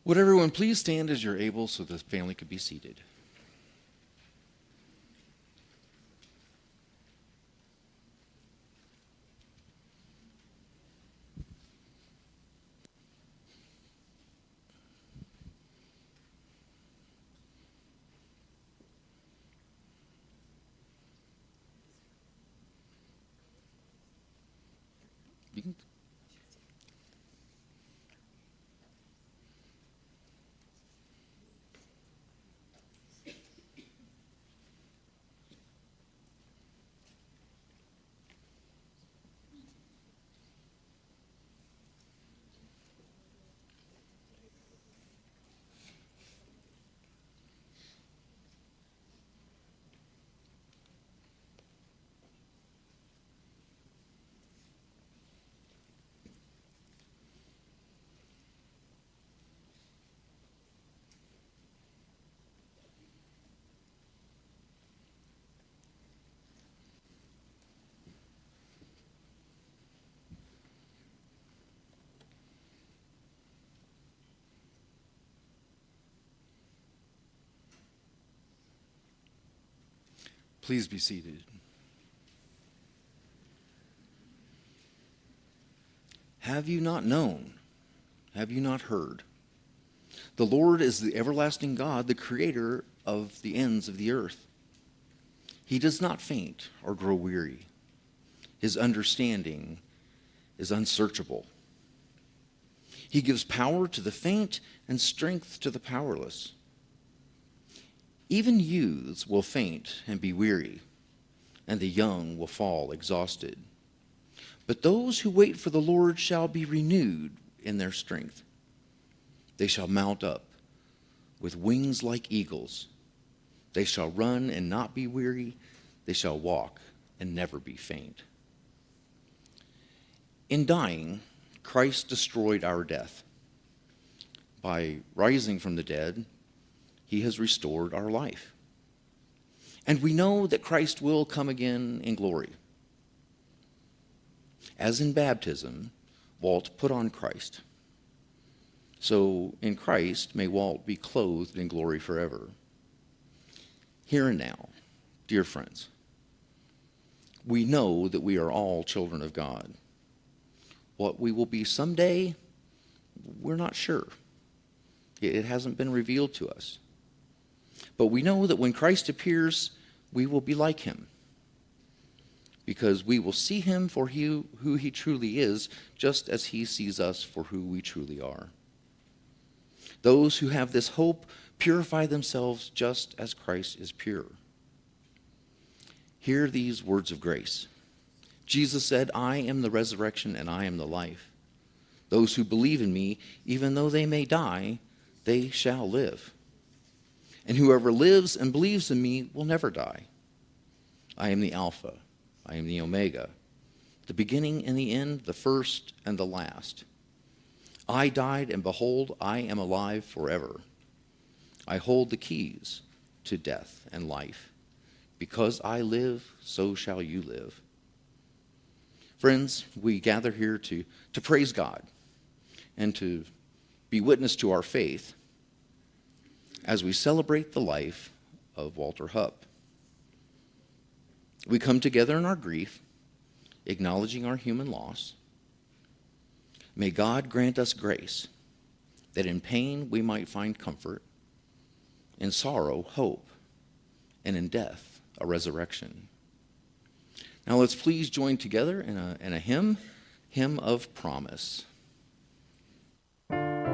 Would everyone please stand as you're able so the family could be seated? You can. Please be seated. Have you not known? Have you not heard? The Lord is the everlasting God, the creator of the ends of the earth. He does not faint or grow weary. His understanding is unsearchable. He gives power to the faint and strength to the powerless. Even youths will faint and be weary, and the young will fall exhausted. But those who wait for the Lord shall be renewed in their strength. They shall mount up with wings like eagles. They shall run and not be weary. They shall walk and never be faint. In dying, Christ destroyed our death. By rising from the dead, he has restored our life. And we know that Christ will come again in glory. As in baptism, Walt put on Christ. So in Christ, may Walt be clothed in glory forever. Here and now, dear friends, we know that we are all children of God. What we will be someday, we're not sure. It hasn't been revealed to us. But we know that when Christ appears, we will be like him, because we will see him for who he truly is, just as he sees us for who we truly are. Those who have this hope purify themselves just as Christ is pure. Hear these words of grace. Jesus said, "I am the resurrection and I am the life. Those who believe in me, even though they may die, they shall live. And whoever lives and believes in me will never die. I am the Alpha, I am the Omega, the beginning and the end, the first and the last. I died, and behold, I am alive forever. I hold the keys to death and life. Because I live, so shall you live." Friends, we gather here to praise God and to be witness to our faith as we celebrate the life of Walter Hupp. We come together in our grief, acknowledging our human loss. May God grant us grace, that in pain we might find comfort, in sorrow, hope, and in death, a resurrection. Now let's please join together in a hymn of promise. Free.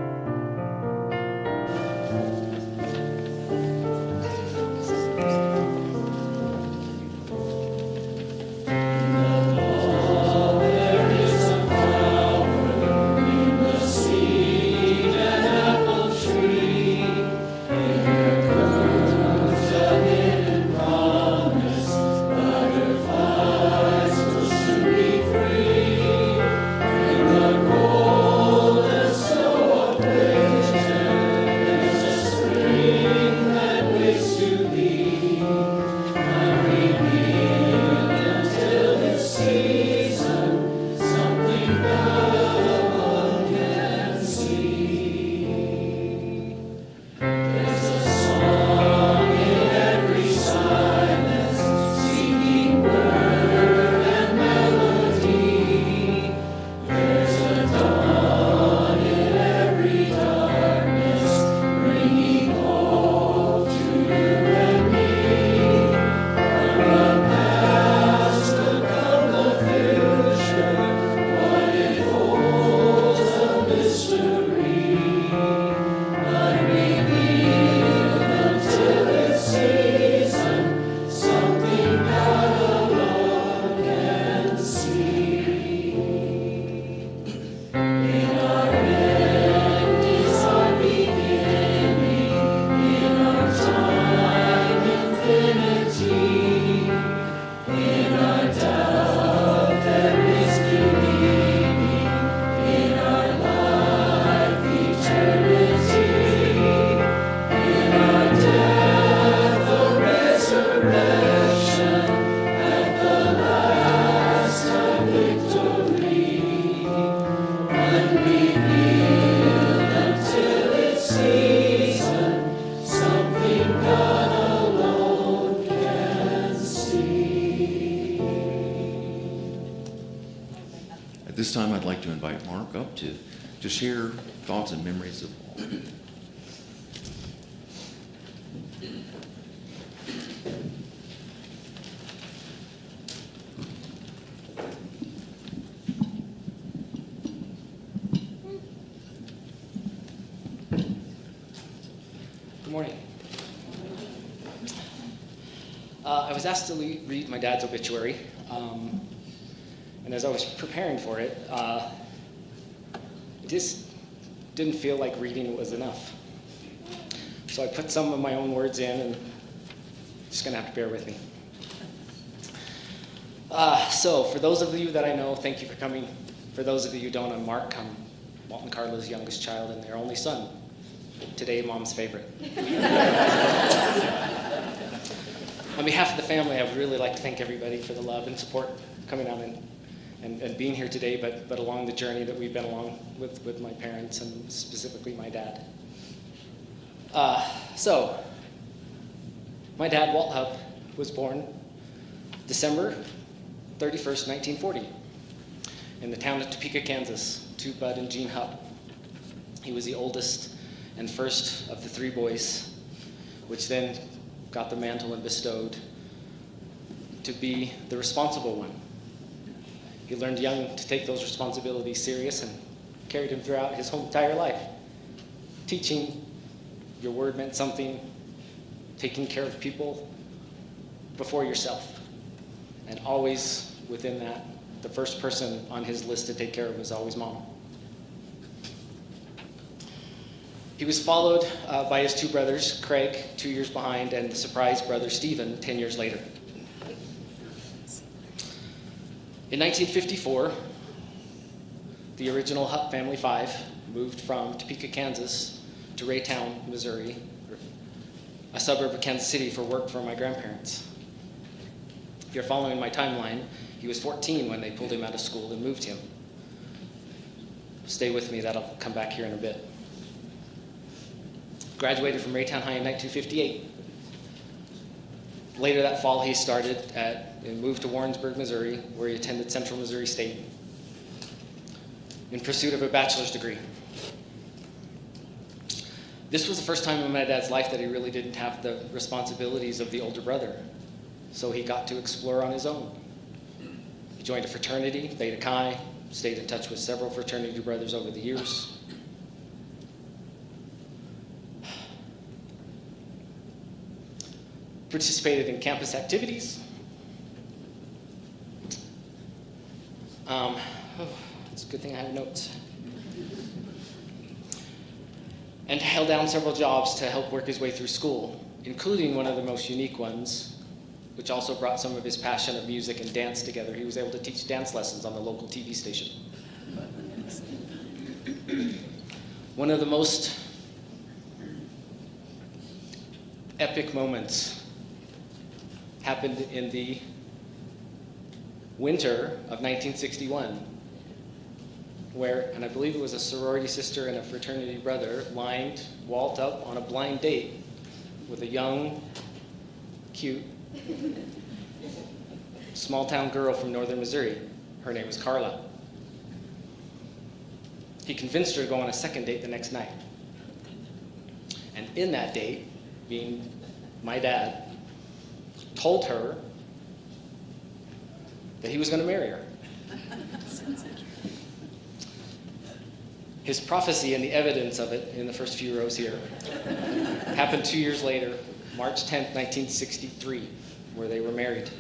time, I'd like to invite Mark up to share thoughts and memories of Walt. Good morning. I was asked to read my dad's obituary, and as I was preparing for it, it just didn't feel like reading was enough. So I put some of my own words in, and just gonna have to bear with me. So for those of you that I know, thank you for coming. For those of you who don't, I'm Mark. I'm Walt and Carla's youngest child and their only son. Today, Mom's favorite. On behalf of the family, I would really like to thank everybody for the love and support coming out and being here today, but along the journey that we've been along with my parents and specifically my dad. So, my dad, Walt Hupp, was born December 31st, 1940, in the town of Topeka, Kansas, to Bud and Jean Hupp. He was the oldest and first of the three boys, which then got the mantle and bestowed to be the responsible one. He learned young to take those responsibilities serious and carried him throughout his whole entire life. Teaching, your word meant something, taking care of people before yourself. And always within that, the first person on his list to take care of was always Mom. He was followed by his two brothers, Craig, 2 years behind, and the surprise brother, Stephen, 10 years later. In 1954, the original Hupp family 5 moved from Topeka, Kansas to Raytown, Missouri, a suburb of Kansas City, for work for my grandparents. If you're following my timeline, he was 14 when they pulled him out of school and moved him. Stay with me, that'll come back here in a bit. Graduated from Raytown High in 1958. Later that fall, he moved to Warrensburg, Missouri, where he attended Central Missouri State in pursuit of a bachelor's degree. This was the first time in my dad's life that he really didn't have the responsibilities of the older brother, so he got to explore on his own. He joined a fraternity, Theta Chi, stayed in touch with several fraternity brothers over the years. Participated in campus activities. It's a good thing I have notes. And held down several jobs to help work his way through school, including one of the most unique ones, which also brought some of his passion of music and dance together. He was able to teach dance lessons on the local TV station. One of the most epic moments happened in the winter of 1961, where, and I believe it was a sorority sister and a fraternity brother, lined Walt up on a blind date with a young, cute, small-town girl from northern Missouri. Her name was Carla. He convinced her to go on a second date the next night. And in that date, being my dad, told her that he was going to marry her. His prophecy and the evidence of it in the first few rows here happened 2 years later, March 10th, 1963, where they were married.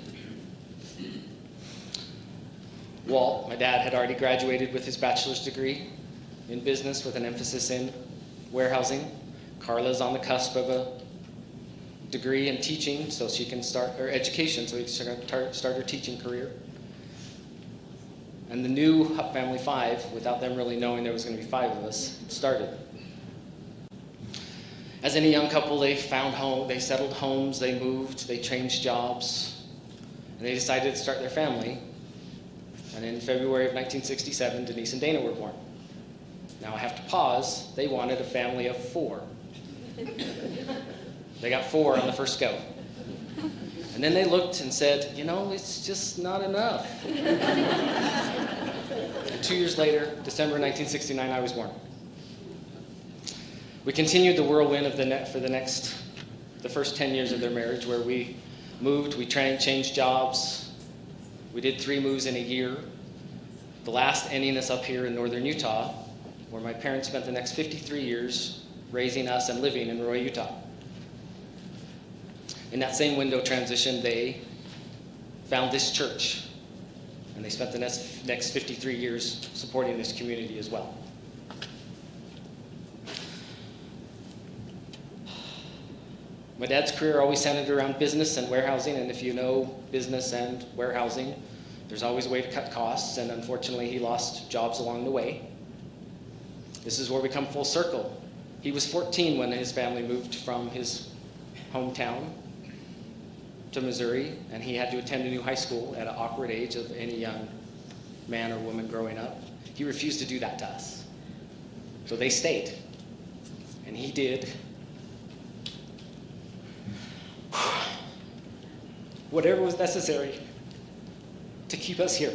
Walt, my dad, had already graduated with his bachelor's degree in business with an emphasis in warehousing. Carla's on the cusp of a degree in teaching, so she can start, or education, so she can start her teaching career. And the new Hupp family 5, without them really knowing there was going to be 5 of us, started. As any young couple, they found home, they settled homes, they moved, they changed jobs, and they decided to start their family. And in February of 1967, Denise and Dana were born. Now I have to pause. They wanted a family of 4. They got 4 on the first go. And then they looked and said, you know, it's just not enough. And 2 years later, December 1969, I was born. We continued the whirlwind of the first 10 years of their marriage, where we moved, we changed jobs. We did 3 moves in a year. The last ending us up here in northern Utah, where my parents spent the next 53 years raising us and living in Roy, Utah. In that same window transition, they found this church, and they spent the next 53 years supporting this community as well. My dad's career always centered around business and warehousing, and if you know business and warehousing, there's always a way to cut costs, and unfortunately he lost jobs along the way. This is where we come full circle. He was 14 when his family moved from his hometown to Missouri, and he had to attend a new high school at an awkward age of any young man or woman growing up. He refused to do that to us. So they stayed, and he did whatever was necessary to keep us here,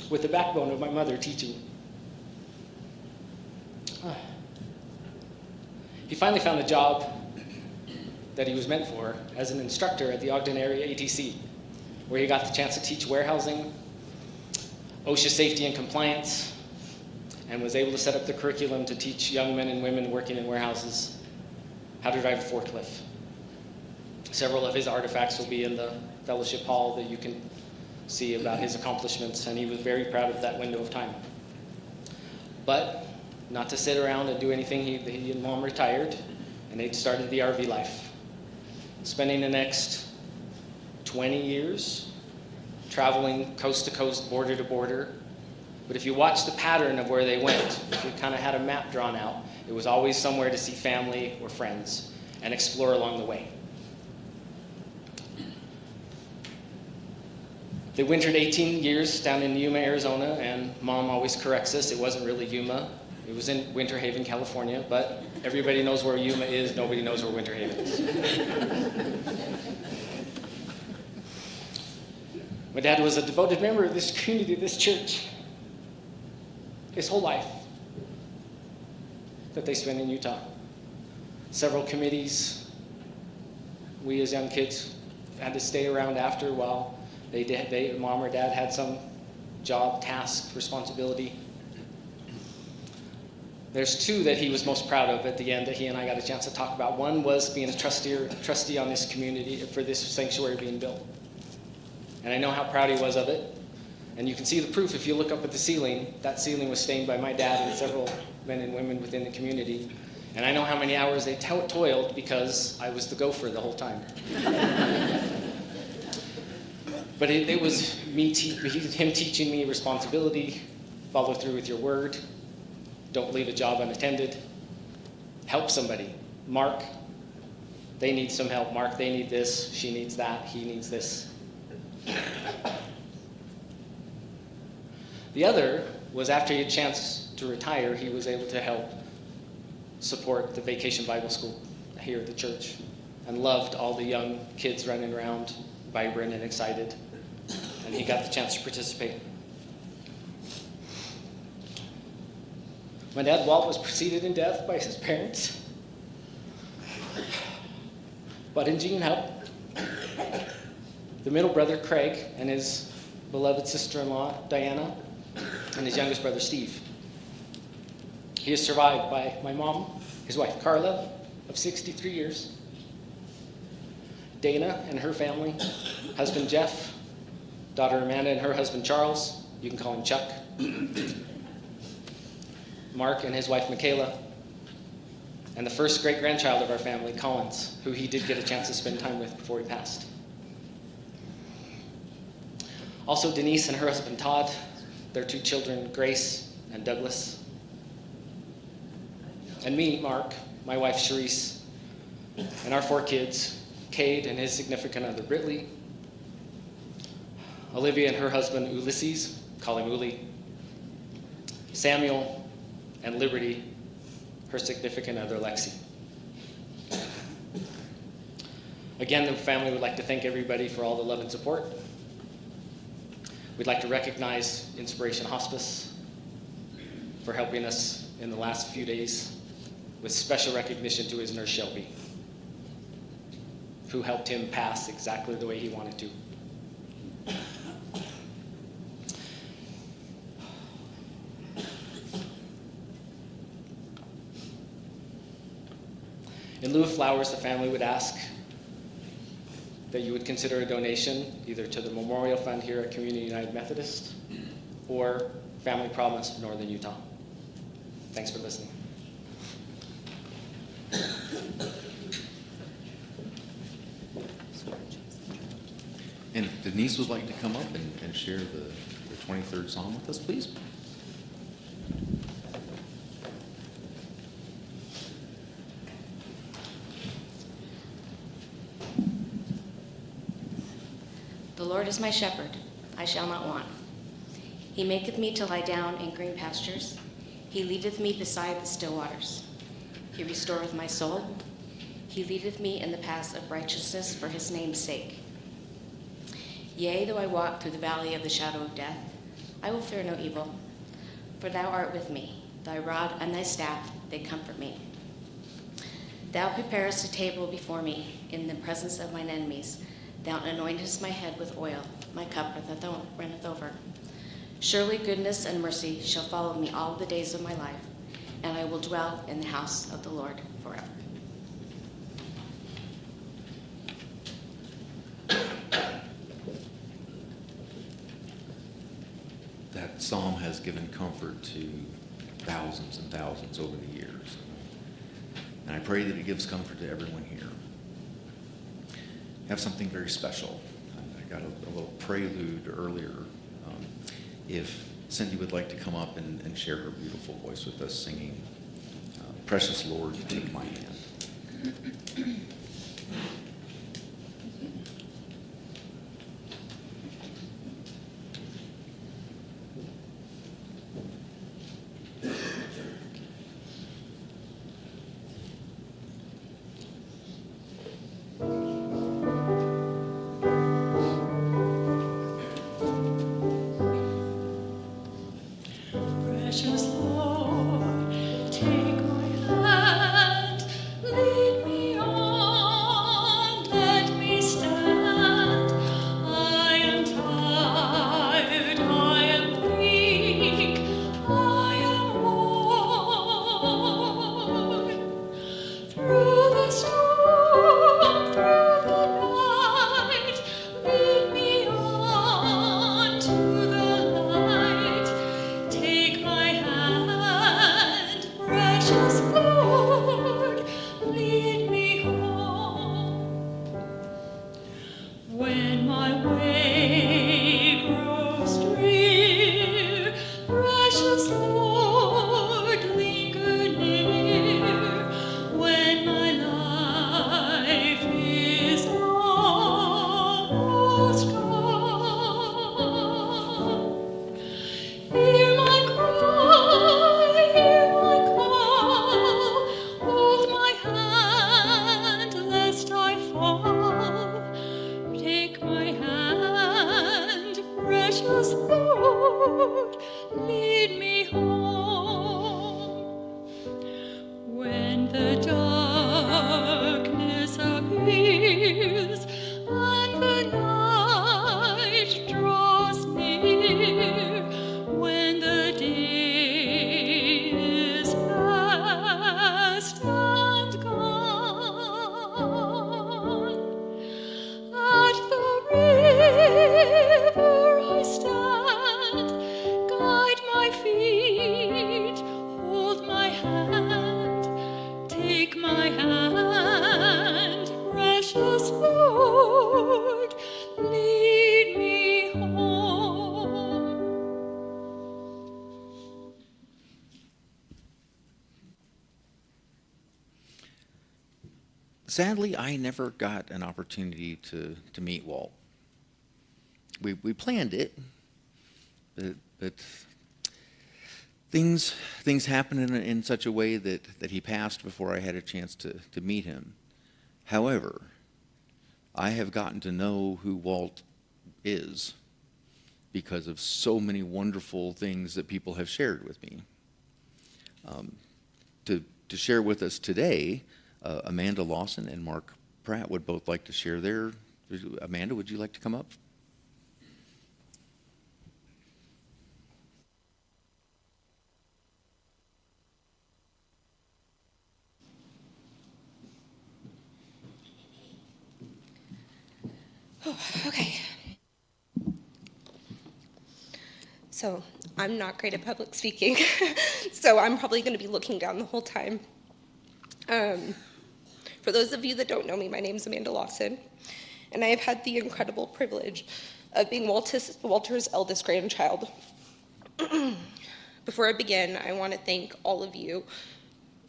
with the backbone of my mother teaching. He finally found a job that he was meant for as an instructor at the Ogden Area ATC, where he got the chance to teach warehousing, OSHA safety and compliance, and was able to set up the curriculum to teach young men and women working in warehouses how to drive a forklift. Several of his artifacts will be in the fellowship hall that you can see about his accomplishments, and he was very proud of that window of time. But not to sit around and do anything, he and Mom retired, and they started the RV life, spending the next 20 years traveling coast to coast, border to border. But if you watch the pattern of where they went, if we kind of had a map drawn out, it was always somewhere to see family or friends and explore along the way. They wintered 18 years down in Yuma, Arizona, and Mom always corrects us. It wasn't really Yuma. It was in Winter Haven, California, but everybody knows where Yuma is. Nobody knows where Winter Haven is. My dad was a devoted member of this community, this church, his whole life that they spent in Utah. Several committees. We as young kids had to stay around after while Mom or Dad had some job, task, responsibility. There's 2 that he was most proud of at the end that he and I got a chance to talk about. One was being a trustee on this community for this sanctuary being built. And I know how proud he was of it. And you can see the proof if you look up at the ceiling. That ceiling was stained by my dad and several men and women within the community. And I know how many hours they toiled because I was the gopher the whole time. But it was him teaching me responsibility, follow through with your word, don't leave a job unattended, help somebody. Mark, they need some help. Mark, they need this, she needs that, he needs this. The other was after he had a chance to retire, he was able to help support the Vacation Bible School here at the church and loved all the young kids running around, vibrant and excited. And he got the chance to participate. My dad, Walt, was preceded in death by his parents, Bud and Jean Hupp, the middle brother, Craig, and his beloved sister-in-law, Diana, and his youngest brother, Steve. He is survived by my mom, his wife, Carla, of 63 years, Dana and her family, husband, Jeff, daughter Amanda and her husband Charles, you can call him Chuck, Mark and his wife Michaela, and the first great-grandchild of our family, Collins, who he did get a chance to spend time with before he passed. Also Denise and her husband Todd, their 2 children, Grace and Douglas, and me, Mark, my wife Sharice, and our 4 kids, Cade and his significant other Britley, Olivia and her husband Ulysses, call him Uli, Samuel and Liberty, her significant other Lexi. Again, the family would like to thank everybody for all the love and support. We'd like to recognize Inspiration Hospice for helping us in the last few days, with special recognition to his nurse Shelby, who helped him pass exactly the way he wanted to. In lieu of flowers, the family would ask that you would consider a donation either to the Memorial Fund here at Community United Methodist or Family Promise of Northern Utah. Thanks for listening. And if Denise would like to come up and share the 23rd Psalm with us, please. The Lord is my shepherd, I shall not want. He maketh me to lie down in green pastures. He leadeth me beside the still waters. He restoreth my soul. He leadeth me in the paths of righteousness for his name's sake. Yea, though I walk through the valley of the shadow of death, I will fear no evil, for thou art with me. Thy rod and thy staff, they comfort me. Thou preparest a table before me in the presence of mine enemies. Thou anointest my head with oil, my cup runneth over. Surely goodness and mercy shall follow me all the days of my life, and I will dwell in the house of the Lord forever. That psalm has given comfort to thousands and thousands over the years. And I pray that it gives comfort to everyone here. I have something very special. I got a little prelude earlier. If Cindy would like to come up and share her beautiful voice with us singing, Precious Lord, Take My Hand. Precious Lord, take my hand, lead me on, let me stand. I am tired, I am weak, I am worn. Through the storm, through the night, lead me on to the light. Take my hand, precious Lord, lead me home. When my way grows drear, precious Lord, linger near. When my life is almost gone, hear my cry, hear my call, hold my hand lest I fall. Take my hand, precious Lord, lead me home. When the darkness appears and the night draws near, when the day is past and gone, at the river I stand, guide my feet, hold my hand, take my hand, precious Lord, lead me home. Sadly, I never got an opportunity to meet Walt. We planned it, but things happened in such a way that he passed before I had a chance to meet him. However, I have gotten to know who Walt is because of so many wonderful things that people have shared with me. To share with us today, Amanda Lawson and Mark Pratt would both like to share their. Amanda, would you like to come up? Oh, okay. So I'm not great at public speaking, so I'm probably going to be looking down the whole time. For those of you that don't know me, my name is Amanda Lawson, and I have had the incredible privilege of being Walter's eldest grandchild. Before I begin, I want to thank all of you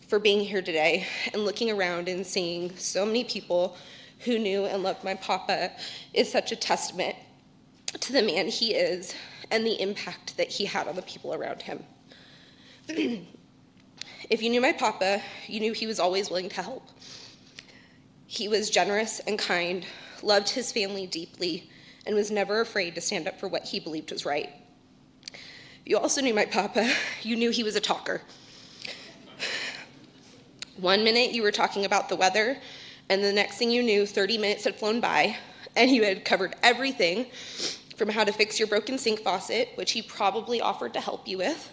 for being here today and looking around and seeing so many people who knew and loved my papa is such a testament to the man he is and the impact that he had on the people around him. If you knew my papa, you knew he was always willing to help. He was generous and kind, loved his family deeply, and was never afraid to stand up for what he believed was right. If you also knew my papa, you knew he was a talker. 1 minute you were talking about the weather, and the next thing you knew, 30 minutes had flown by, and you had covered everything from how to fix your broken sink faucet, which he probably offered to help you with,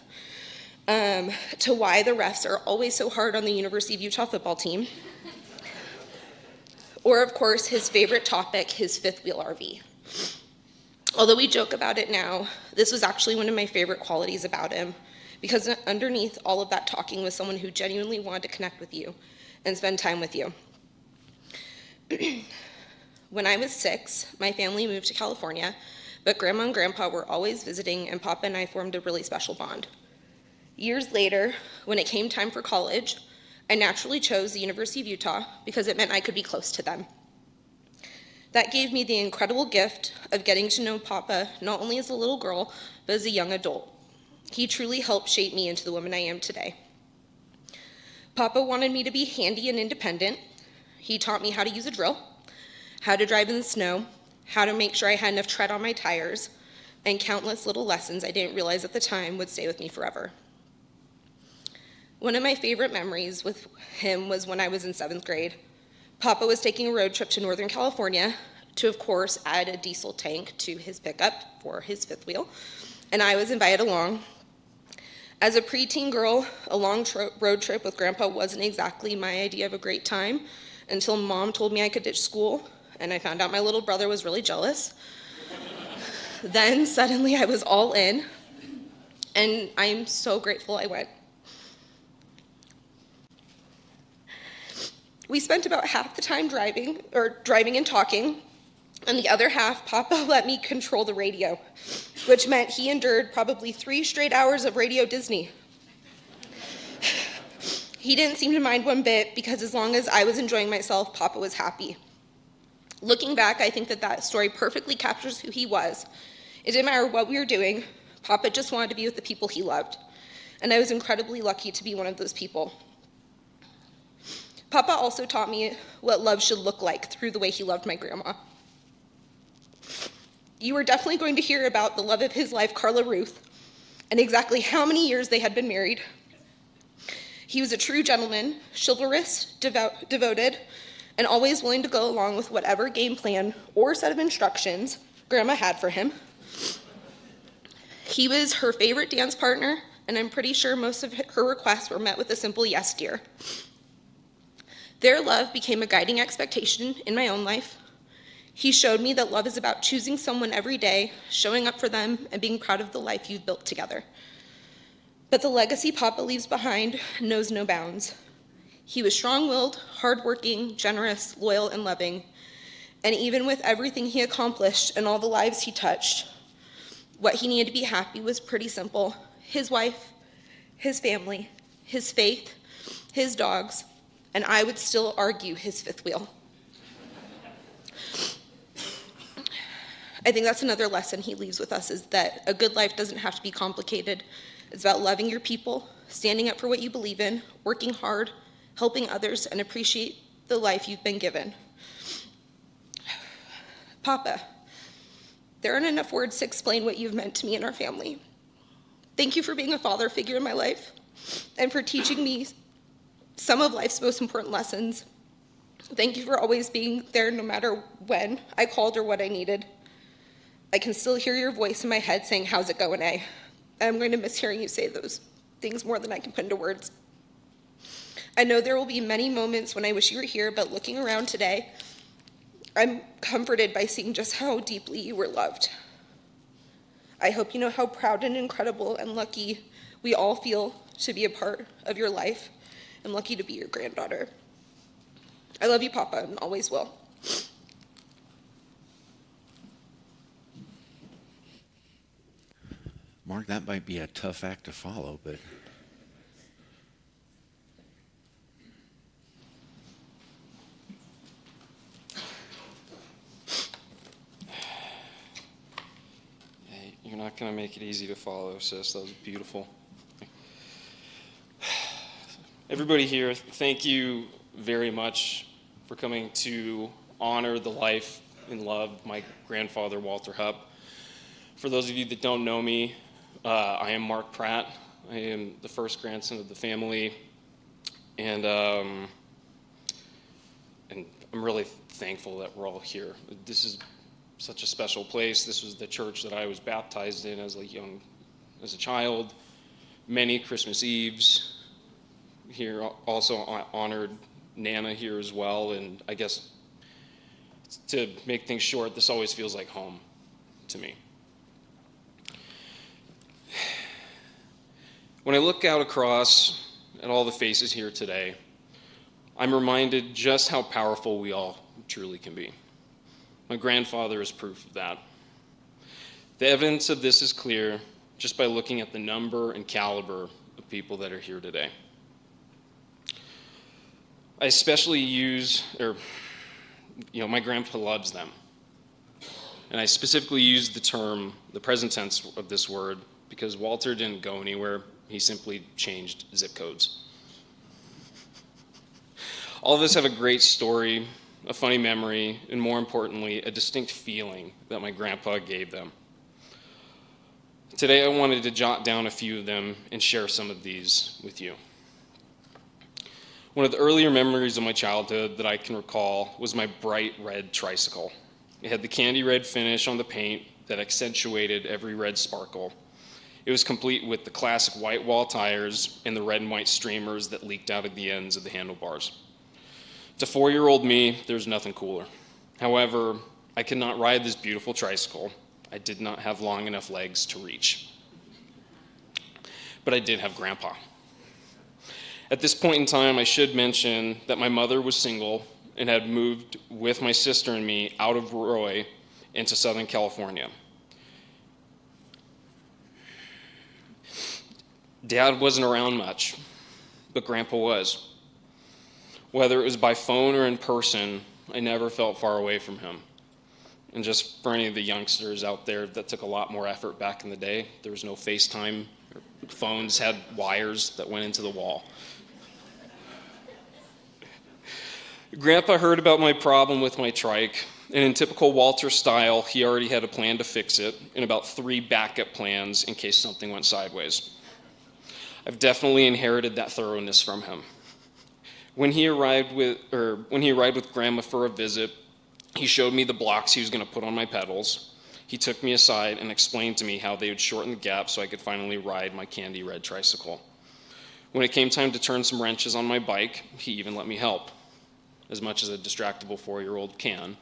to why the refs are always so hard on the University of Utah football team, or of course his favorite topic, his fifth wheel RV. Although we joke about it now, this was actually one of my favorite qualities about him, because underneath all of that talking was someone who genuinely wanted to connect with you and spend time with you. When I was 6, my family moved to California, but Grandma and Grandpa were always visiting, and Papa and I formed a really special bond. Years later, when it came time for college, I naturally chose the University of Utah because it meant I could be close to them. That gave me the incredible gift of getting to know Papa not only as a little girl, but as a young adult. He truly helped shape me into the woman I am today. Papa wanted me to be handy and independent. He taught me how to use a drill, how to drive in the snow, how to make sure I had enough tread on my tires, and countless little lessons I didn't realize at the time would stay with me forever. One of my favorite memories with him was when I was in 7th grade. Papa was taking a road trip to Northern California to, of course, add a diesel tank to his pickup for his fifth wheel, and I was invited along. As a preteen girl, a long road trip with Grandpa wasn't exactly my idea of a great time until Mom told me I could ditch school, and I found out my little brother was really jealous. Then suddenly I was all in, and I'm so grateful I went. We spent about half the time driving and talking, and the other half, Papa let me control the radio, which meant he endured probably 3 straight hours of Radio Disney. He didn't seem to mind one bit, because as long as I was enjoying myself, Papa was happy. Looking back, I think that story perfectly captures who he was. It didn't matter what we were doing, Papa just wanted to be with the people he loved, and I was incredibly lucky to be one of those people. Papa also taught me what love should look like through the way he loved my grandma. You are definitely going to hear about the love of his life, Carla Ruth, and exactly how many years they had been married. He was a true gentleman, chivalrous, devoted, and always willing to go along with whatever game plan or set of instructions Grandma had for him. He was her favorite dance partner, and I'm pretty sure most of her requests were met with a simple yes, dear. Their love became a guiding expectation in my own life. He showed me that love is about choosing someone every day, showing up for them, and being proud of the life you've built together. But the legacy Papa leaves behind knows no bounds. He was strong-willed, hardworking, generous, loyal, and loving. And even with everything he accomplished and all the lives he touched, what he needed to be happy was pretty simple. His wife, his family, his faith, his dogs, and I would still argue his fifth wheel. I think that's another lesson he leaves with us, is that a good life doesn't have to be complicated. It's about loving your people, standing up for what you believe in, working hard, helping others, and appreciate the life you've been given. Papa, There aren't enough words to explain what you've meant to me and our family. Thank you for being a father figure in my life and for teaching me some of life's most important lessons. Thank you for always being there no matter when I called or what I needed. I can still hear your voice in my head saying, "How's it going, A?" I'm going to miss hearing you say those things more than I can put into words. I know there will be many moments when I wish you were here, but looking around today, I'm comforted by seeing just how deeply you were loved. I hope you know how proud and incredible and lucky we all feel to be a part of your life and lucky to be your granddaughter. I love you, Papa, and always will. Mark, that might be a tough act to follow, but Hey, you're not going to make it easy to follow, sis. That was beautiful. Everybody here, thank you very much for coming to honor the life and love of my grandfather, Walter Hupp. For those of you that don't know me, I am Mark Pratt. I am the first grandson of the family, and I'm really thankful that we're all here. This is such a special place. This was the church that I was baptized in as a child. Many Christmas Eves here. Also honored Nana here as well, and I guess to make things short, this always feels like home to me. When I look out across at all the faces here today, I'm reminded just how powerful we all truly can be. My grandfather is proof of that. The evidence of this is clear just by looking at the number and caliber of people that are here today. I especially my grandpa loves them. And I specifically use the present tense of this word, because Walter didn't go anywhere. He simply changed zip codes. All of us have a great story, a funny memory, and more importantly, a distinct feeling that my grandpa gave them. Today I wanted to jot down a few of them and share some of these with you. One of the earlier memories of my childhood that I can recall was my bright red tricycle. It had the candy red finish on the paint that accentuated every red sparkle. It was complete with the classic white wall tires and the red and white streamers that leaked out of the ends of the handlebars. To 4-year-old me, there's nothing cooler. However, I could not ride this beautiful tricycle. I did not have long enough legs to reach. But I did have Grandpa. At this point in time, I should mention that my mother was single and had moved with my sister and me out of Roy into Southern California. Dad wasn't around much, but Grandpa was. Whether it was by phone or in person, I never felt far away from him. And just for any of the youngsters out there, that took a lot more effort back in the day. There was no FaceTime. Phones had wires that went into the wall. Grandpa heard about my problem with my trike, and in typical Walter style, he already had a plan to fix it and about 3 backup plans in case something went sideways. I've definitely inherited that thoroughness from him. When he arrived with Grandma for a visit, he showed me the blocks he was going to put on my pedals. He took me aside and explained to me how they would shorten the gap so I could finally ride my candy red tricycle. When it came time to turn some wrenches on my bike, he even let me help, as much as a distractible 4-year-old can.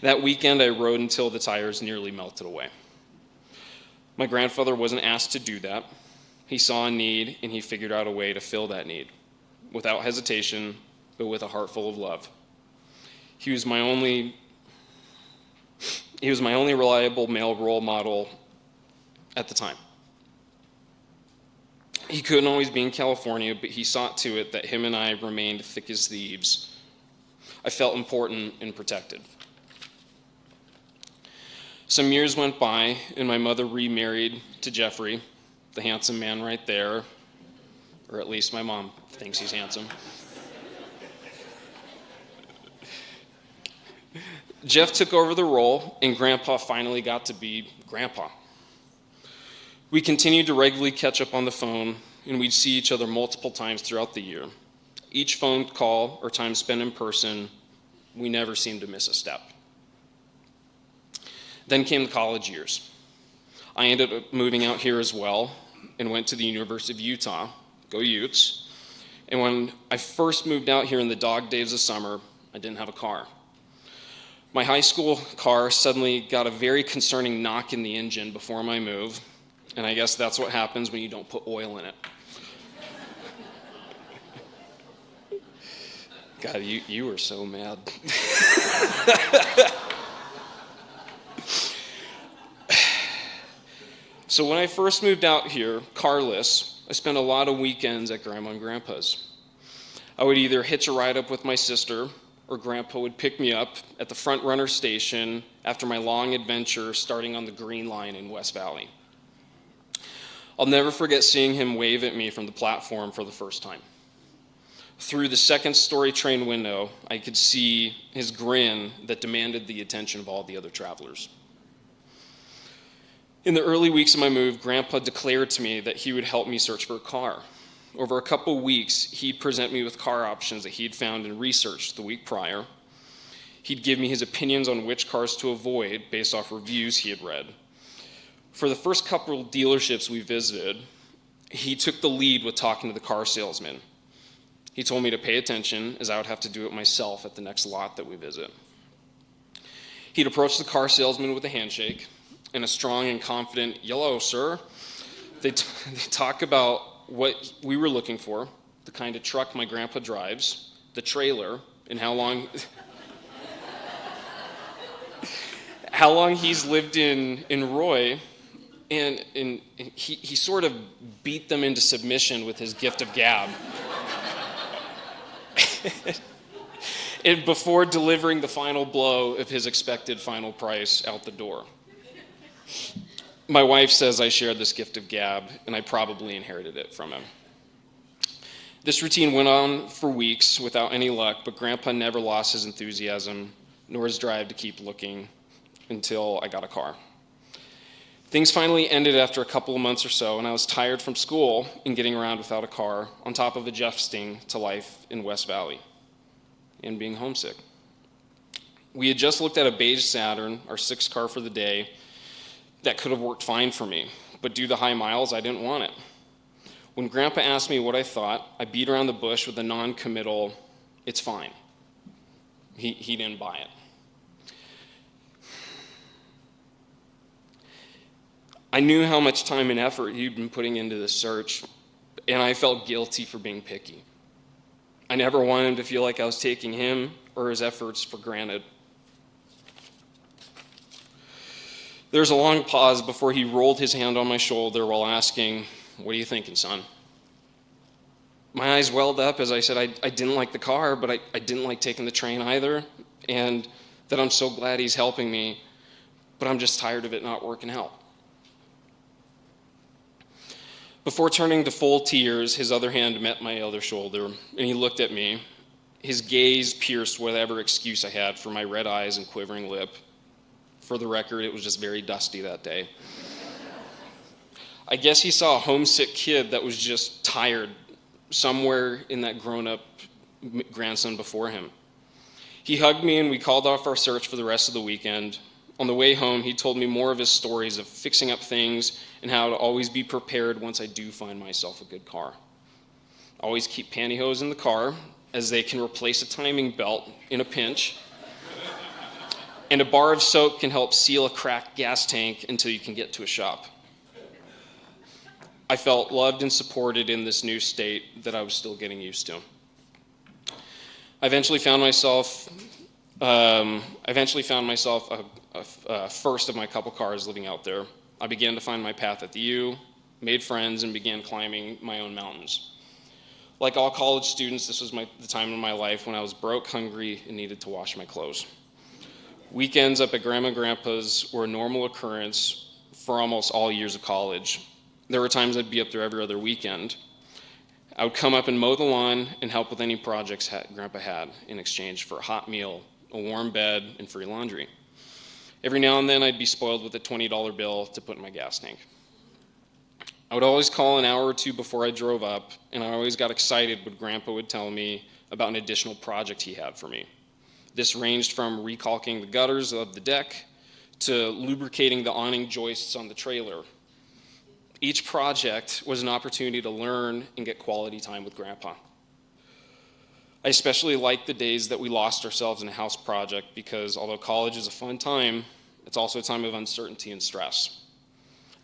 That weekend, I rode until the tires nearly melted away. My grandfather wasn't asked to do that. He saw a need, and he figured out a way to fill that need, without hesitation, but with a heart full of love. He was my only reliable male role model at the time. He couldn't always be in California, but he saw to it that him and I remained thick as thieves. I felt important and protected. Some years went by, and my mother remarried to Jeffrey, the handsome man right there, or at least my mom thinks he's handsome. Jeff took over the role, and Grandpa finally got to be Grandpa. We continued to regularly catch up on the phone, and we'd see each other multiple times throughout the year. Each phone call or time spent in person, we never seemed to miss a step. Then came the college years. I ended up moving out here as well and went to the University of Utah, go Utes. And when I first moved out here in the dog days of summer, I didn't have a car. My high school car suddenly got a very concerning knock in the engine before my move, and I guess that's what happens when you don't put oil in it. God, you were so mad. So when I first moved out here, carless, I spent a lot of weekends at Grandma and Grandpa's. I would either hitch a ride up with my sister, or Grandpa would pick me up at the front runner station after my long adventure starting on the Green Line in West Valley. I'll never forget seeing him wave at me from the platform for the first time. Through the second-story train window, I could see his grin that demanded the attention of all the other travelers. In the early weeks of my move, Grandpa declared to me that he would help me search for a car. Over a couple weeks, he'd present me with car options that he'd found and researched the week prior. He'd give me his opinions on which cars to avoid based off reviews he had read. For the first couple of dealerships we visited, he took the lead with talking to the car salesman. He told me to pay attention, as I would have to do it myself at the next lot that we visit. He'd approach the car salesman with a handshake and a strong and confident, "Hello, sir." They talk about what we were looking for, the kind of truck my grandpa drives, the trailer, and how long he's lived in Roy, and he sort of beat them into submission with his gift of gab. And before delivering the final blow of his expected final price out the door. My wife says I shared this gift of gab, and I probably inherited it from him. This routine went on for weeks without any luck, but Grandpa never lost his enthusiasm, nor his drive to keep looking, until I got a car. Things finally ended after a couple of months or so, and I was tired from school and getting around without a car, on top of adjusting to life in West Valley and being homesick. We had just looked at a beige Saturn, our sixth car for the day, that could have worked fine for me, but due to high miles, I didn't want it. When Grandpa asked me what I thought, I beat around the bush with a non-committal, "It's fine." He didn't buy it. I knew how much time and effort he'd been putting into this search, and I felt guilty for being picky. I never wanted him to feel like I was taking him or his efforts for granted. There was a long pause before he rolled his hand on my shoulder while asking, "What are you thinking, son?" My eyes welled up as I said I didn't like the car, but I didn't like taking the train either, and that I'm so glad he's helping me, but I'm just tired of it not working out. Before turning to full tears, his other hand met my other shoulder, and he looked at me. His gaze pierced whatever excuse I had for my red eyes and quivering lip. For the record, it was just very dusty that day. I guess he saw a homesick kid that was just tired somewhere in that grown-up grandson before him. He hugged me and we called off our search for the rest of the weekend. On the way home, he told me more of his stories of fixing up things and how to always be prepared once I do find myself a good car. Always keep pantyhose in the car, as they can replace a timing belt in a pinch. And a bar of soap can help seal a cracked gas tank until you can get to a shop. I felt loved and supported in this new state that I was still getting used to. I eventually found myself a first of my couple cars living out there. I began to find my path at the U, made friends, and began climbing my own mountains. Like all college students, this was the time in my life when I was broke, hungry, and needed to wash my clothes. Weekends up at Grandma and Grandpa's were a normal occurrence for almost all years of college. There were times I'd be up there every other weekend. I would come up and mow the lawn and help with any projects Grandpa had in exchange for a hot meal a warm bed, and free laundry. Every now and then I'd be spoiled with a $20 bill to put in my gas tank. I would always call an hour or two before I drove up, and I always got excited when Grandpa would tell me about an additional project he had for me. This ranged from recalking the gutters of the deck to lubricating the awning joists on the trailer. Each project was an opportunity to learn and get quality time with Grandpa. I especially liked the days that we lost ourselves in a house project because although college is a fun time, it's also a time of uncertainty and stress.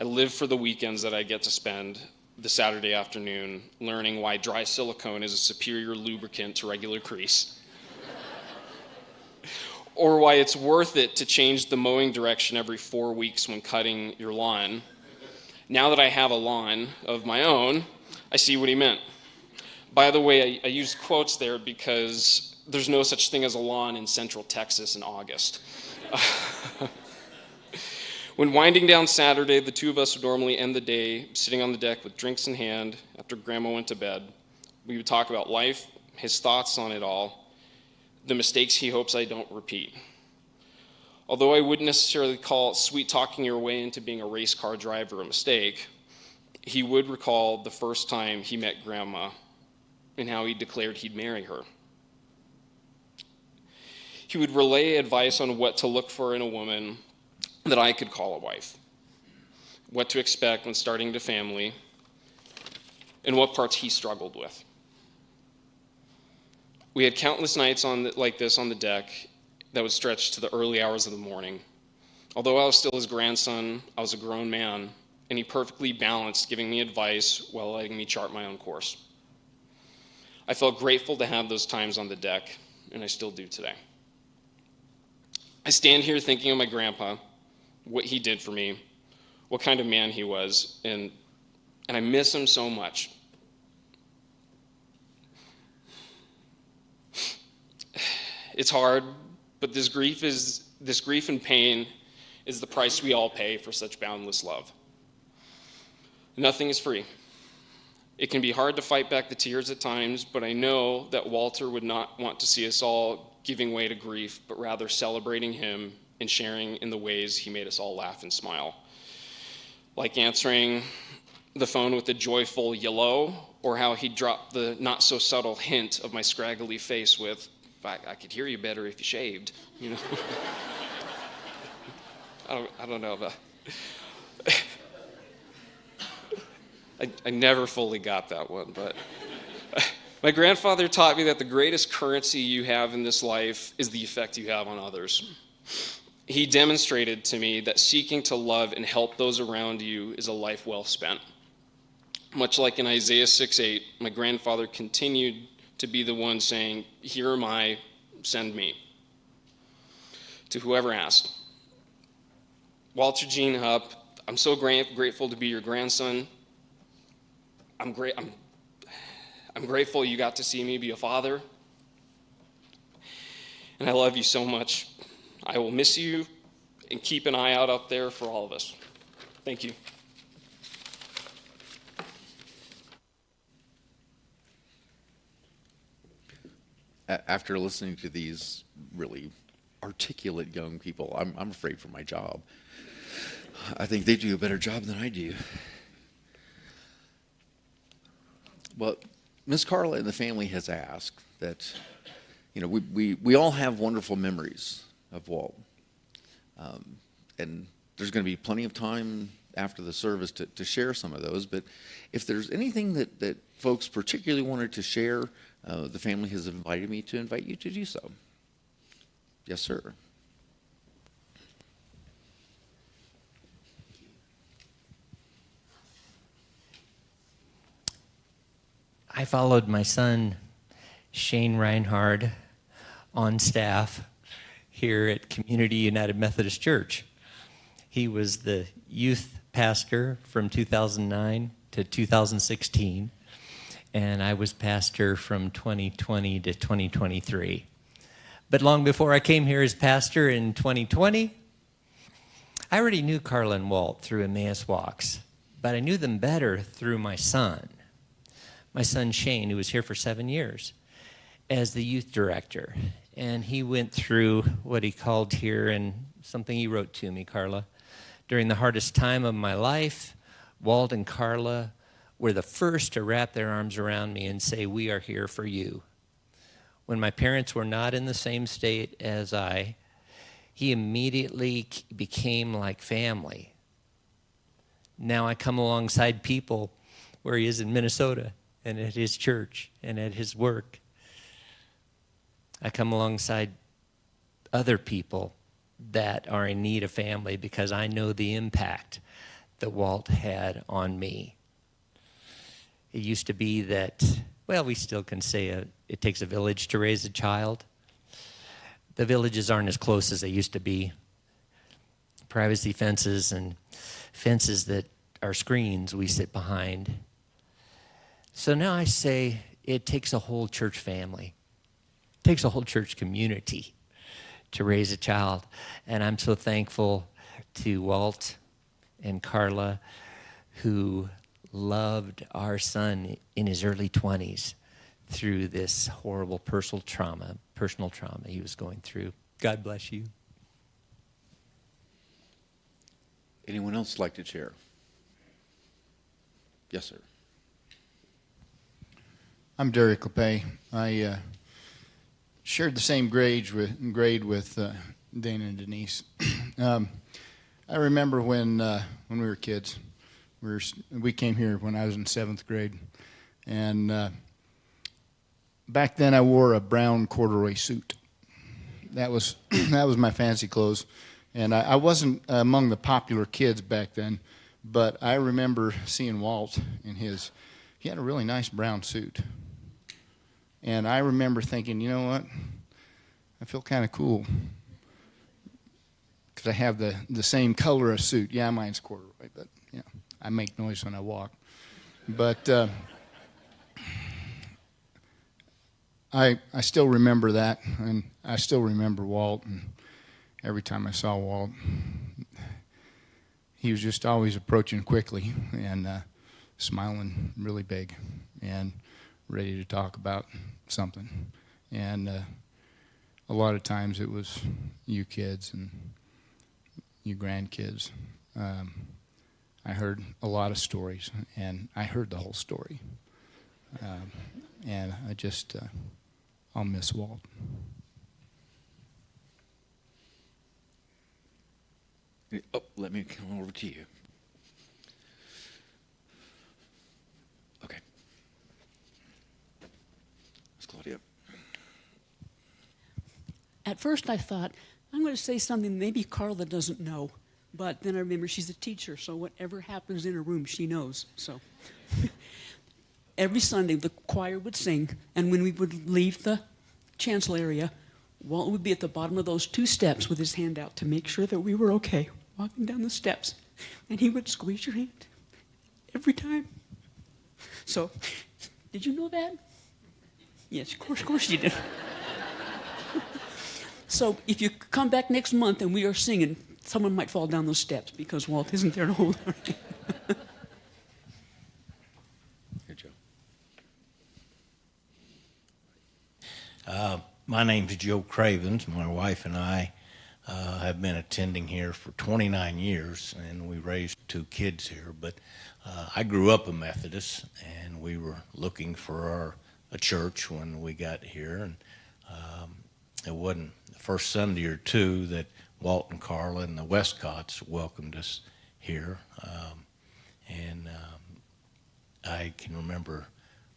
I live for the weekends that I get to spend the Saturday afternoon learning why dry silicone is a superior lubricant to regular grease, or why it's worth it to change the mowing direction every 4 weeks when cutting your lawn. Now that I have a lawn of my own, I see what he meant. By the way, I used quotes there because there's no such thing as a lawn in Central Texas in August. When winding down Saturday, the two of us would normally end the day sitting on the deck with drinks in hand after Grandma went to bed. We would talk about life, his thoughts on it all, the mistakes he hopes I don't repeat. Although I wouldn't necessarily call sweet-talking your way into being a race car driver a mistake, he would recall the first time he met Grandma and how he declared he'd marry her. He would relay advice on what to look for in a woman that I could call a wife, what to expect when starting a family, and what parts he struggled with. We had countless nights like this on the deck that would stretch to the early hours of the morning. Although I was still his grandson, I was a grown man, and he perfectly balanced giving me advice while letting me chart my own course. I felt grateful to have those times on the deck, and I still do today. I stand here thinking of my grandpa, what he did for me, what kind of man he was, and I miss him so much. It's hard, but this grief and pain is the price we all pay for such boundless love. Nothing is free. It can be hard to fight back the tears at times, but I know that Walter would not want to see us all giving way to grief, but rather celebrating him and sharing in the ways he made us all laugh and smile. Like answering the phone with a joyful "yellow," or how he dropped the not so subtle hint of my scraggly face with, I could hear you better if you shaved, you know. I don't know about. I never fully got that one, but my grandfather taught me that the greatest currency you have in this life is the effect you have on others. He demonstrated to me that seeking to love and help those around you is a life well spent. Much like in Isaiah 6:8, my grandfather continued to be the one saying, "Here am I, send me," to whoever asked. Walter Gene Hupp, I'm so grateful to be your grandson. I'm grateful you got to see me be a father. And I love you so much. I will miss you and keep an eye out up there for all of us. Thank you. After listening to these really articulate young people, I'm afraid for my job. I think they do a better job than I do. Well, Miss Carla and the family has asked that, we all have wonderful memories of Walt. And there's going to be plenty of time after the service to share some of those. But if there's anything that folks particularly wanted to share, the family has invited me to invite you to do so. Yes, sir. I followed my son, Shane Reinhard, on staff here at Community United Methodist Church. He was the youth pastor from 2009 to 2016, and I was pastor from 2020 to 2023. But long before I came here as pastor in 2020, I already knew Carla and Walt through Emmaus Walks, but I knew them better through my son Shane, who was here for 7 years as the youth director. and he went through what he called here, and something he wrote to me, Carla. During the hardest time of my life, Walt and Carla were the first to wrap their arms around me and say, "We are here for you." When my parents were not in the same state as I, he immediately became like family. Now I come alongside people where he is in Minnesota and at his church and at his work. I come alongside other people that are in need of family because I know the impact that Walt had on me. It used to be that, well, we still can say it takes a village to raise a child. The villages aren't as close as they used to be. Privacy fences and fences that are screens we sit behind. So now I say it takes a whole church family. It takes a whole church community to raise a child. And I'm so thankful to Walt and Carla, who loved our son in his early 20s through this horrible personal trauma he was going through. God bless you. Anyone else like to share? Yes, sir. I'm Derek LePay. I shared the same grade with Dana and Denise. I remember when we were kids. We came here when I was in 7th grade, and back then I wore a brown corduroy suit. That was my fancy clothes, and I wasn't among the popular kids back then. But I remember seeing Walt in he had a really nice brown suit, and I remember thinking, you know what? I feel kind of cool because I have the same color of suit. Yeah, mine's corduroy, but yeah, I make noise when I walk. But I still remember that, and I still remember Walt. And every time I saw Walt, he was just always approaching quickly and smiling really big and ready to talk about something. And a lot of times it was you kids and you grandkids. I heard a lot of stories, and I heard the whole story. And I just, I'll miss Walt. Oh, let me come over to you. Okay. Miss Claudia. At first I thought, I'm going to say something maybe Carla doesn't know. But then I remember she's a teacher, so whatever happens in a room, she knows. So every Sunday the choir would sing, and when we would leave the chancel area, Walt would be at the bottom of those 2 steps with his hand out to make sure that we were okay, walking down the steps. And he would squeeze your hand every time. So, did you know that? Yes, of course you did. So if you come back next month and we are singing, someone might fall down those steps because Walt isn't there to hold our hand. Good job. My name's Joe Cravens. My wife and I have been attending here for 29 years, and we raised 2 kids here. But I grew up a Methodist, and we were looking for a church when we got here. And it wasn't the first Sunday or 2 that Walt and Carla and the Westcotts welcomed us here. I can remember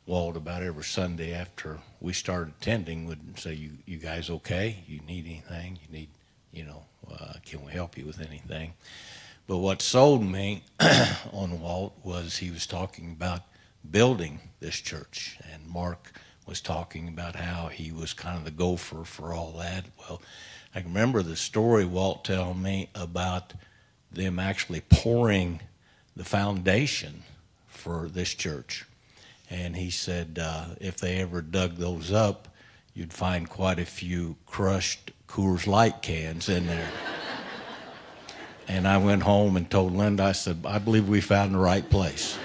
Walt about every Sunday after we started attending would say, you guys okay? You need anything? You need, can we help you with anything? But what sold me on Walt was he was talking about building this church, and Mark was talking about how he was kind of the gopher for all that. Well, I can remember the story Walt telling me about them actually pouring the foundation for this church. And he said if they ever dug those up, you'd find quite a few crushed Coors Light cans in there. And I went home and told Linda, I said, I believe we found the right place.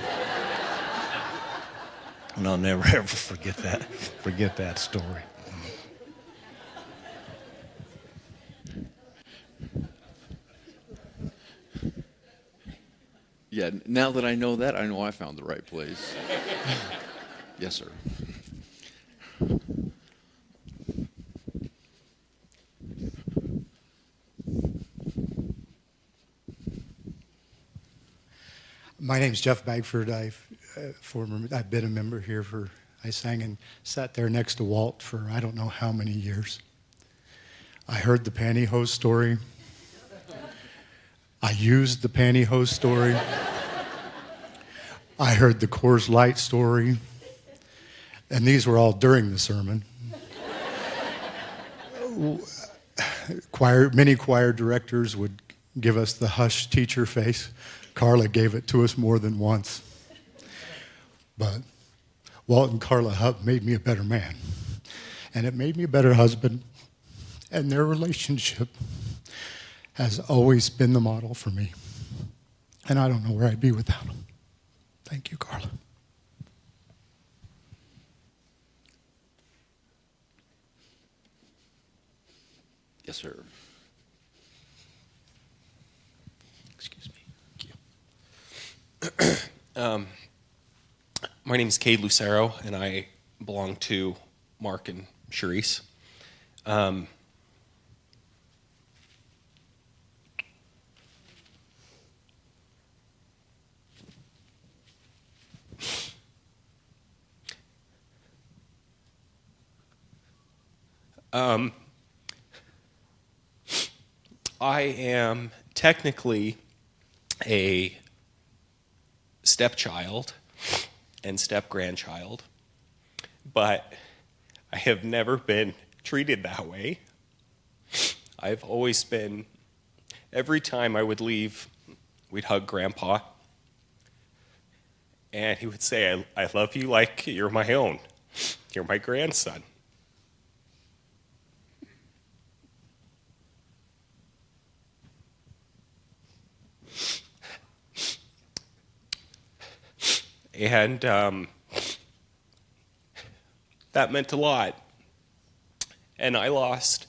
And I'll never ever forget that story. Yeah, now that I know that, I know I found the right place. Yes, sir. My name's Jeff Bagford. I've been a member here I sang and sat there next to Walt for I don't know how many years. I heard the pantyhose story. I used the pantyhose story. I heard the Coors Light story. And these were all during the sermon. Many choir directors would give us the hush teacher face. Carla gave it to us more than once. But Walt and Carla Hupp made me a better man. And it made me a better husband. And their relationship has always been the model for me. And I don't know where I'd be without them. Thank you, Carla. Yes, sir. Excuse me. Thank you. My name is Cade Lucero, and I belong to Mark and Charisse. I am technically a stepchild and step-grandchild, but I have never been treated that way. I've always been, every time I would leave, we'd hug Grandpa, and he would say, I love you like you're my own. You're my grandson. And that meant a lot. And I lost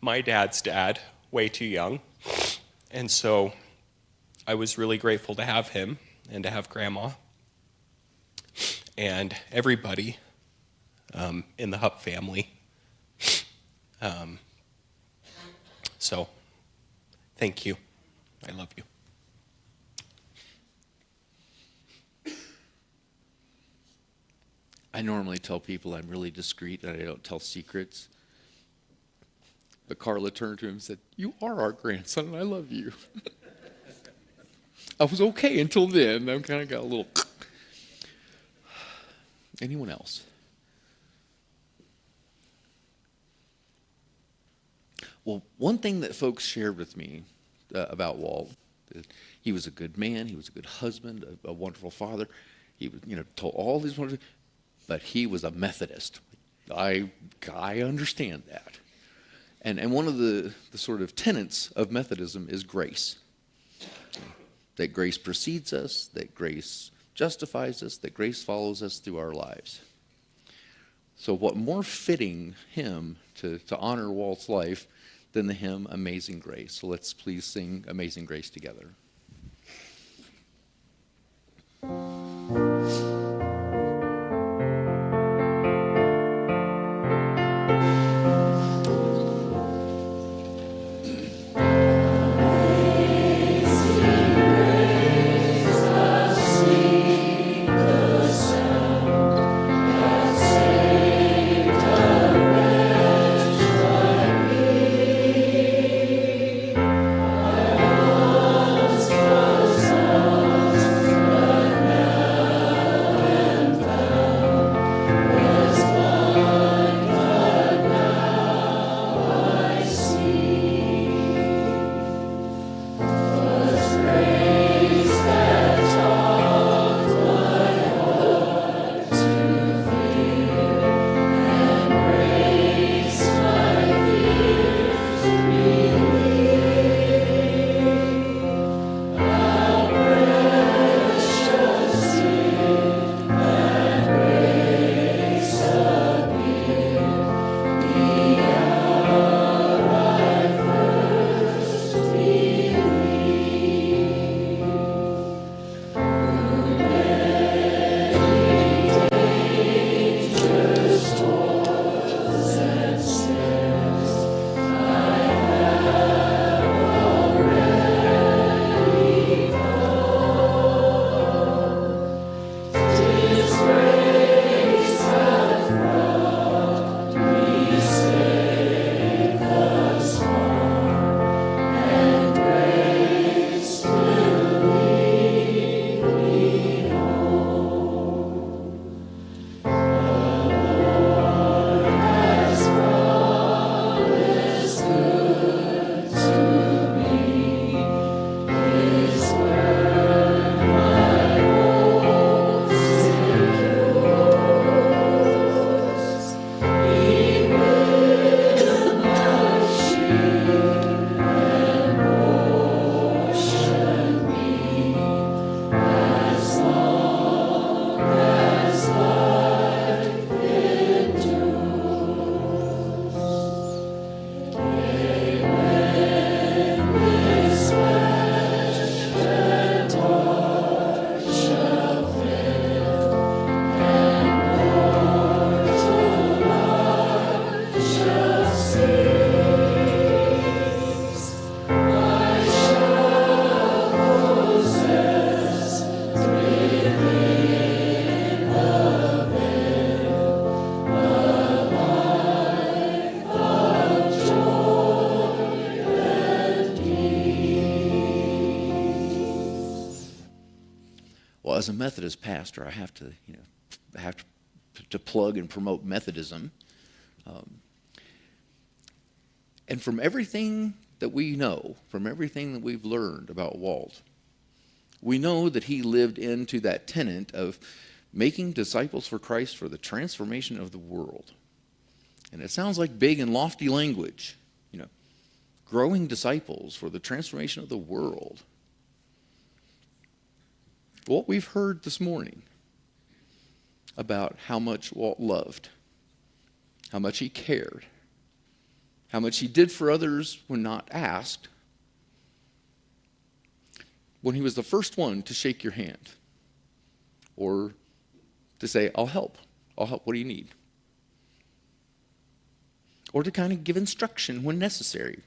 my dad's dad way too young. And so I was really grateful to have him and to have Grandma and everybody in the Hupp family. So, thank you. I love you. I normally tell people I'm really discreet and I don't tell secrets. But Carla turned to him and said, "You are our grandson and I love you." I was okay until then. I kind of got a little... Anyone else? Well, one thing that folks shared with me about Walt, that he was a good man, he was a good husband, a wonderful father. He was, told all these wonderful, but he was a Methodist. I understand that. And one of the sort of tenets of Methodism is grace. That grace precedes us, that grace justifies us, that grace follows us through our lives. So what more fitting hymn to honor Walt's life than the hymn Amazing Grace? So let's please sing Amazing Grace together. Methodist pastor, I have to plug and promote Methodism. And from everything that we know, from everything that we've learned about Walt, we know that he lived into that tenet of making disciples for Christ for the transformation of the world. And it sounds like big and lofty language, growing disciples for the transformation of the world. What we've heard this morning about how much Walt loved, how much he cared, how much he did for others when not asked, when he was the first one to shake your hand or to say, I'll help, what do you need? Or to kind of give instruction when necessary.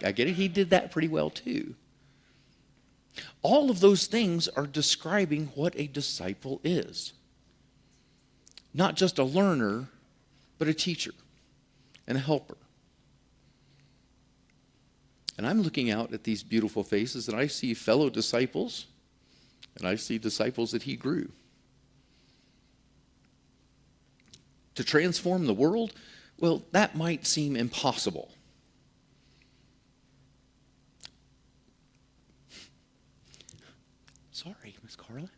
I get it, he did that pretty well too. All of those things are describing what a disciple is. Not just a learner, but a teacher and a helper. And I'm looking out at these beautiful faces, and I see fellow disciples, and I see disciples that he grew. To transform the world, well, that might seem impossible. Sorry, Miss Carla.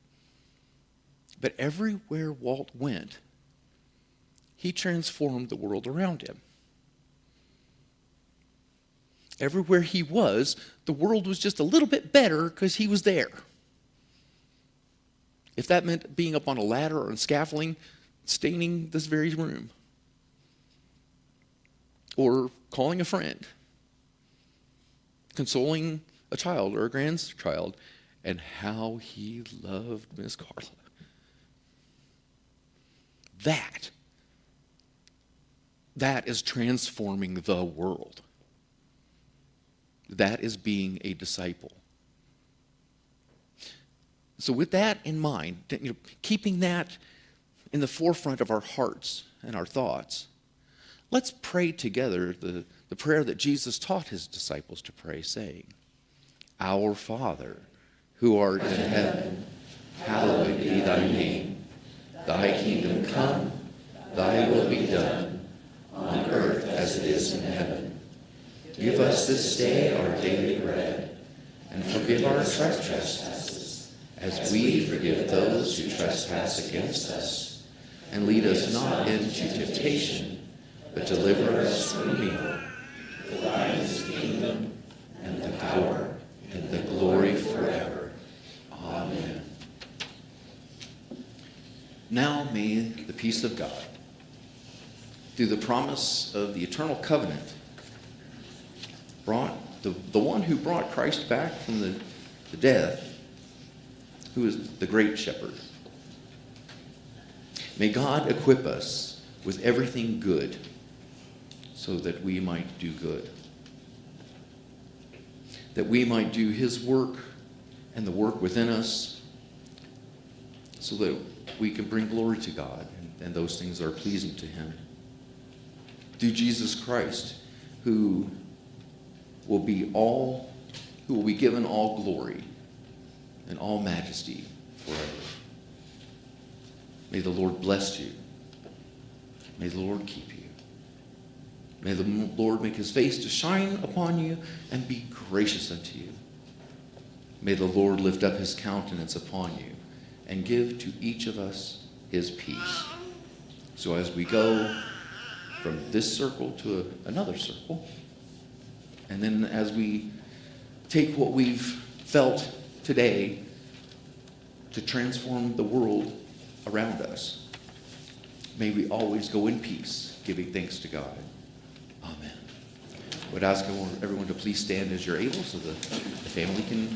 But everywhere Walt went, he transformed the world around him. Everywhere he was, the world was just a little bit better because he was there. If that meant being up on a ladder or on scaffolding, staining this very room, or calling a friend, consoling a child or a grandchild, and how he loved Miss Carla. That is transforming the world. That is being a disciple. So with that in mind, keeping that in the forefront of our hearts and our thoughts, let's pray together the prayer that Jesus taught his disciples to pray, saying, Our Father, who art in heaven, hallowed be thy name. Thy kingdom come, thy will be done, on earth as it is in heaven. Give us this day our daily bread, and forgive our trespasses, as we forgive those who trespass against us. And lead us not into temptation, but deliver us from evil. For thine is the kingdom, and the power, and the glory forever. Amen. Now may the peace of God, through the promise of the eternal covenant, brought the one who brought Christ back from the death, who is the great shepherd. May God equip us with everything good so that we might do good. That we might do his work and the work within us so that we can bring glory to God and those things are pleasing to him. Through Jesus Christ, who will be given all glory and all majesty forever. May the Lord bless you. May the Lord keep you. May the Lord make his face to shine upon you and be gracious unto you. May the Lord lift up his countenance upon you and give to each of us his peace. So as we go from this circle to another circle, and then as we take what we've felt today to transform the world around us, may we always go in peace, giving thanks to God. Amen. I would ask everyone to please stand as you're able so the family can